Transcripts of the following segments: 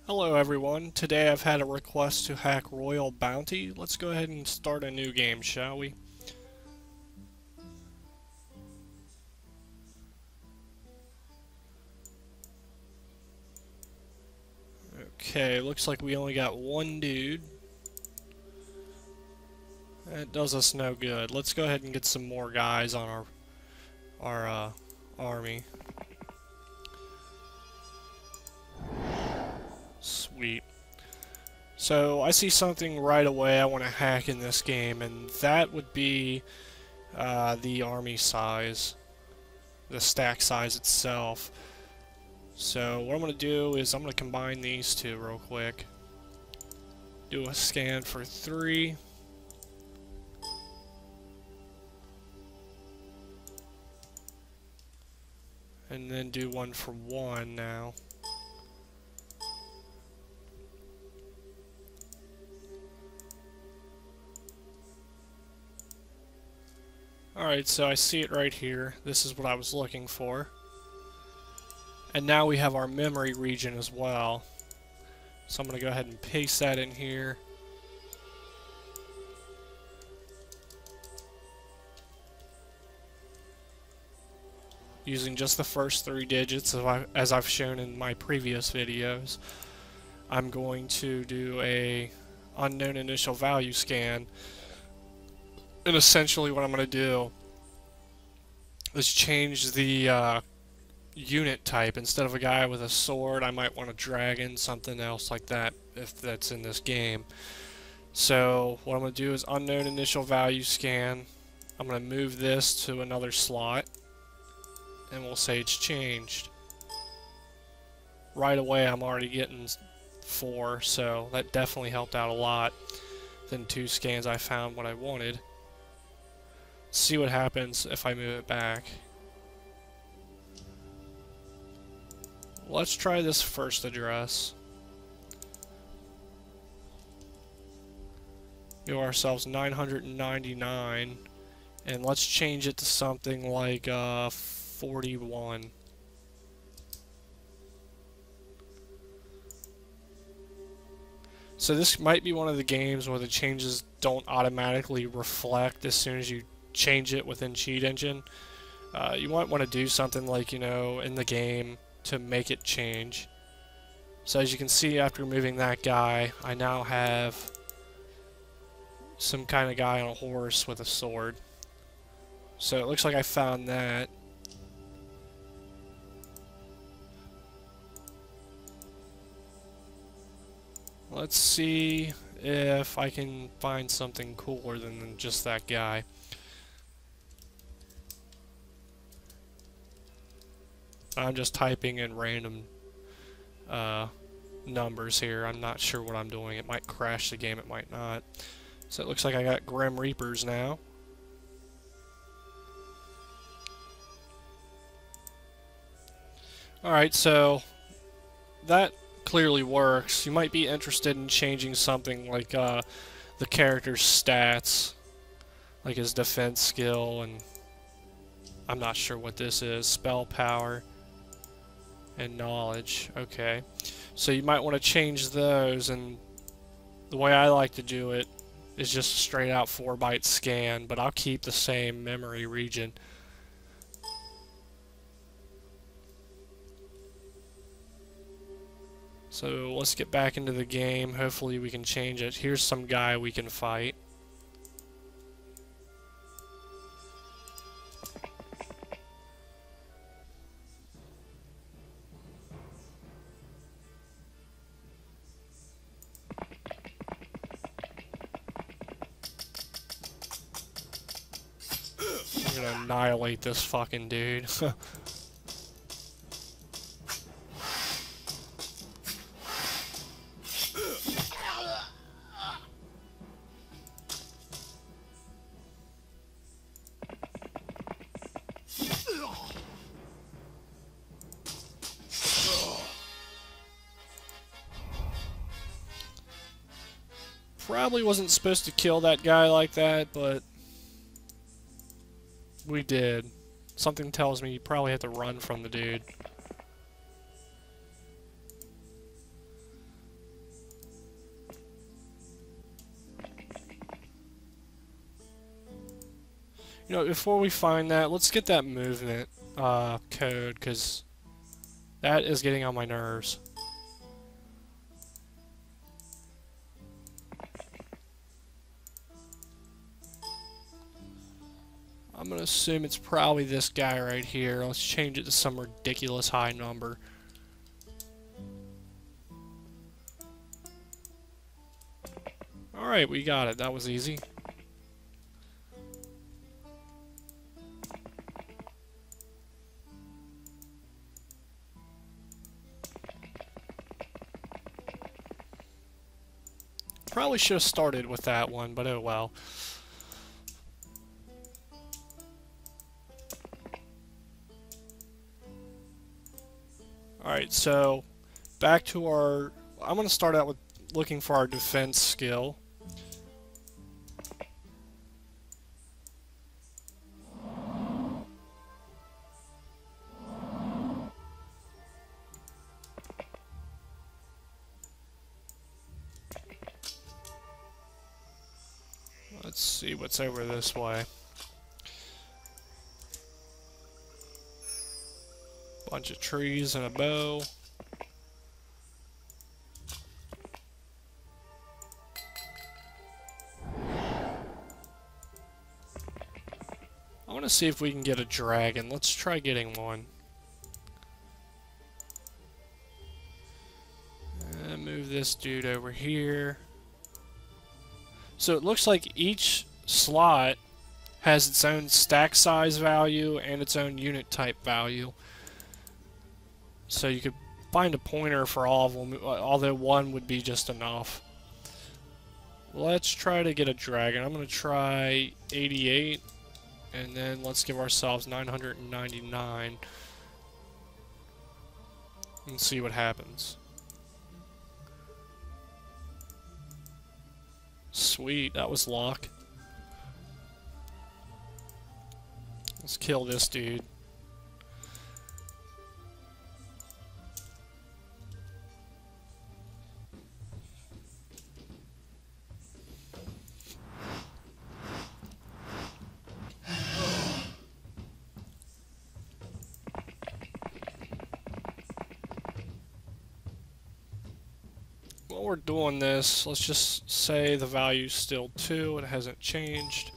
Hello everyone, today I've had a request to hack Royal Bounty. Let's go ahead and start a new game, shall we? Okay, looks like we only got one dude. That does us no good. Let's go ahead and get some more guys on our army. Sweet. So I see something right away I want to hack in this game, and that would be the army size, the stack size itself. So what I'm going to do is I'm going to combine these two real quick. Do a scan for 3. And then do one for 1 now. Alright, so I see it right here. This is what I was looking for. And now we have our memory region as well. So I'm going to go ahead and paste that in here. Using just the first 3 digits, as I've shown in my previous videos. I'm going to do a unknown initial value scan. And essentially what I'm going to do is change the unit type. Instead of a guy with a sword, I might want a dragon, something else like that, if that's in this game. So what I'm going to do is unknown initial value scan. I'm going to move this to another slot, and we'll say it's changed. Right away I'm already getting 4, so that definitely helped out a lot. Then 2 scans I found what I wanted. See what happens if I move it back. Let's try this first address. Give ourselves 999, and let's change it to something like 41. So this might be one of the games where the changes don't automatically reflect as soon as you change it within Cheat Engine. You might want to do something like, in the game to make it change. So as you can see, after moving that guy, I now have some kind of guy on a horse with a sword. So it looks like I found that. Let's see if I can find something cooler than just that guy. I'm just typing in random numbers here. I'm not sure what I'm doing. It might crash the game, it might not. So it looks like I got Grim Reapers now. Alright, so that clearly works. You might be interested in changing something like the character's stats, like his defense skill, and I'm not sure what this is, spell power and knowledge. Okay, so you might want to change those, and the way I like to do it is just a straight out 4-byte scan, but I'll keep the same memory region. So let's get back into the game. Hopefully we can change it. Here's some guy we can fight. I'm gonna annihilate this fucking dude. Probably wasn't supposed to kill that guy like that, but we did. Something tells me you probably have to run from the dude. You know, before we find that, let's get that movement code, because that is getting on my nerves. I'm going to assume it's probably this guy right here. Let's change it to some ridiculous high number. Alright, we got it. That was easy. Probably should have started with that one, but oh well. Alright, so back to our... I'm going to start out with looking for our defense skill. Let's see what's over this way. Bunch of trees and a bow. I want to see if we can get a dragon. Let's try getting one. And move this dude over here. So it looks like each slot has its own stack size value and its own unit type value. So you could find a pointer for all of them, although one would be just enough. Let's try to get a dragon. I'm going to try 88, and then let's give ourselves 999 and see what happens. Sweet, that was luck. Let's kill this dude. While we're doing this, let's just say the value's still 2, it hasn't changed.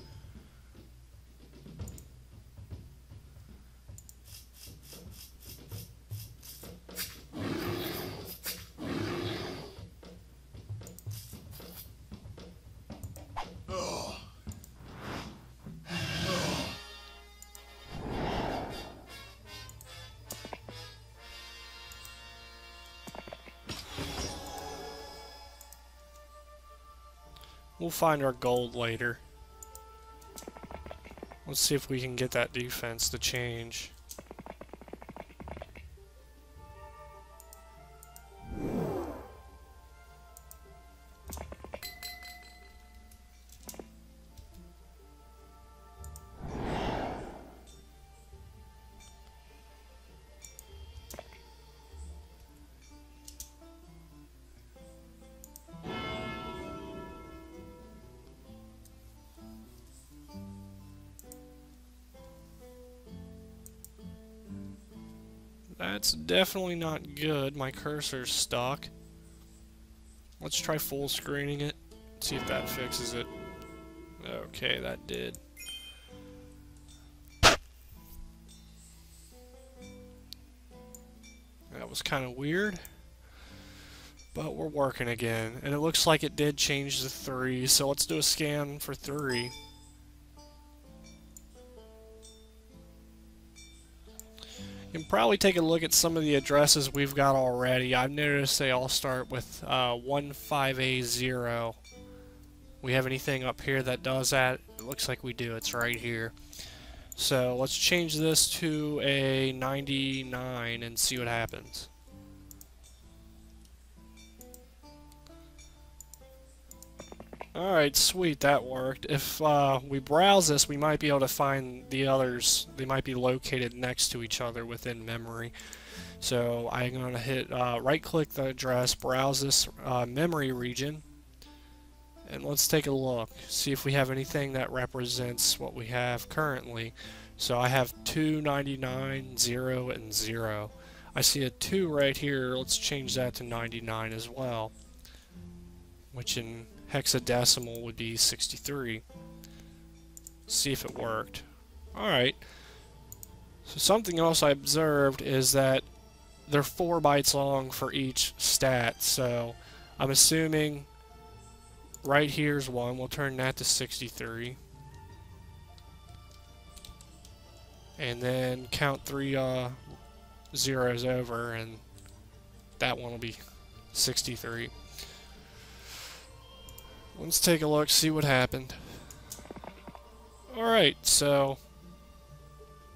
We'll find our gold later. Let's see if we can get that defense to change. That's definitely not good. My cursor's stuck. Let's try full screening it. See if that fixes it. Okay, that did. That was kind of weird. But we're working again. And it looks like it did change to 3, so let's do a scan for 3. You can probably take a look at some of the addresses we've got already. I've noticed they all start with 15A0. We have anything up here that does that? It looks like we do. It's right here. So let's change this to a 99 and see what happens. Alright, sweet, that worked. If we browse this, we might be able to find the others. They might be located next to each other within memory. So I'm going to hit right-click the address, browse this memory region, And let's take a look, see if we have anything that represents what we have currently. So I have 2, 99, 0, and 0. I see a 2 right here. Let's change that to 99 as well, which in hexadecimal would be 63. See if it worked. Alright. So something else I observed is that they're 4 bytes long for each stat. So I'm assuming right here's 1. We'll turn that to 63. And then count 3 zeros over, and that one will be 63. Let's take a look, see what happened. Alright, so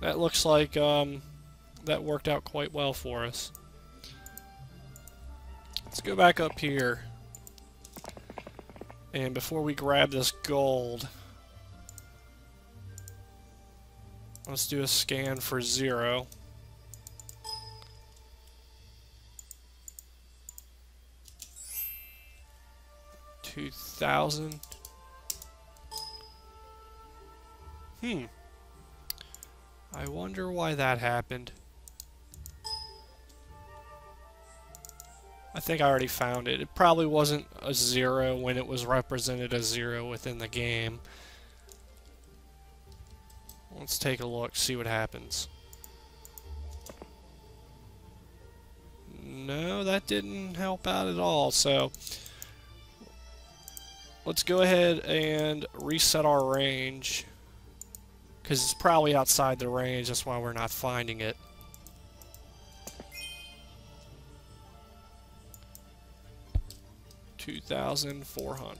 that looks like that worked out quite well for us. Let's go back up here. And before we grab this gold, let's do a scan for 0. $2,000. I wonder why that happened. I think I already found it. It probably wasn't a 0 when it was represented as 0 within the game. Let's take a look, see what happens. No, that didn't help out at all, so let's go ahead and reset our range, because it's probably outside the range, that's why we're not finding it. $2,400.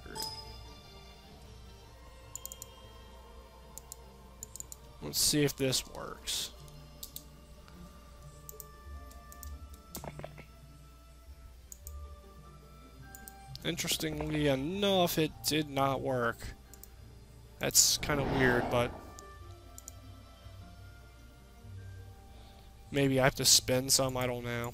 Let's see if this works. Interestingly enough, it did not work. That's kind of weird, but maybe I have to spend some, I don't know.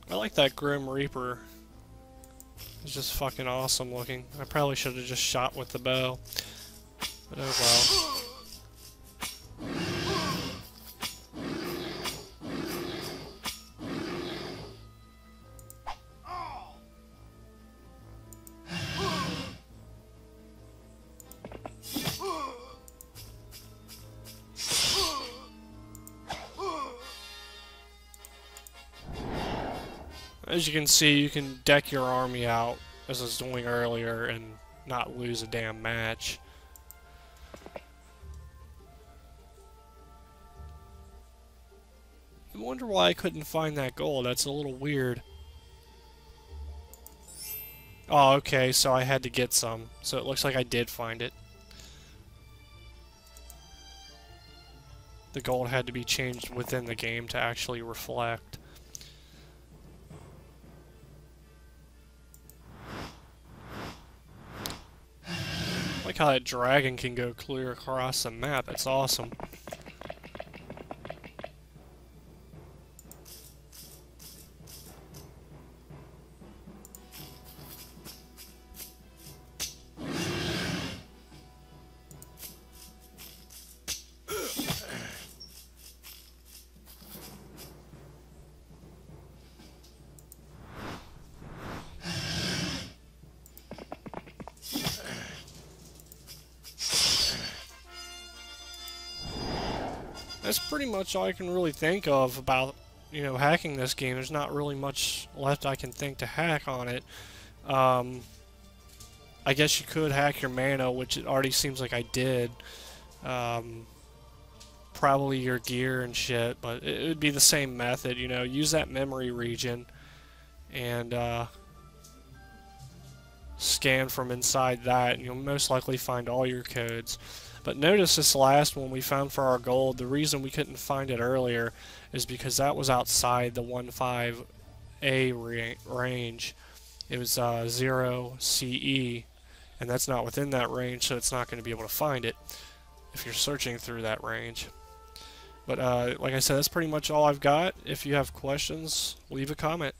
I like that Grim Reaper. It's just fucking awesome looking. I probably should have just shot with the bow. But oh well. As you can see, you can deck your army out, as I was doing earlier, and not lose a damn match. I wonder why I couldn't find that gold. That's a little weird. Oh, okay, so I had to get some. So it looks like I did find it. The gold had to be changed within the game to actually reflect. I like how that dragon can go clear across the map. That's awesome. That's pretty much all I can really think of about, you know, hacking this game. There's not really much left I can think to hack on it. I guess you could hack your mana, which it already seems like I did. Probably your gear and shit, but it would be the same method, you know. Use that memory region and scan from inside that, and you'll most likely find all your codes. But notice this last one we found for our gold, the reason we couldn't find it earlier is because that was outside the 1.5A range. It was 0 CE, and that's not within that range, so it's not going to be able to find it if you're searching through that range. But like I said, that's pretty much all I've got. If you have questions, leave a comment.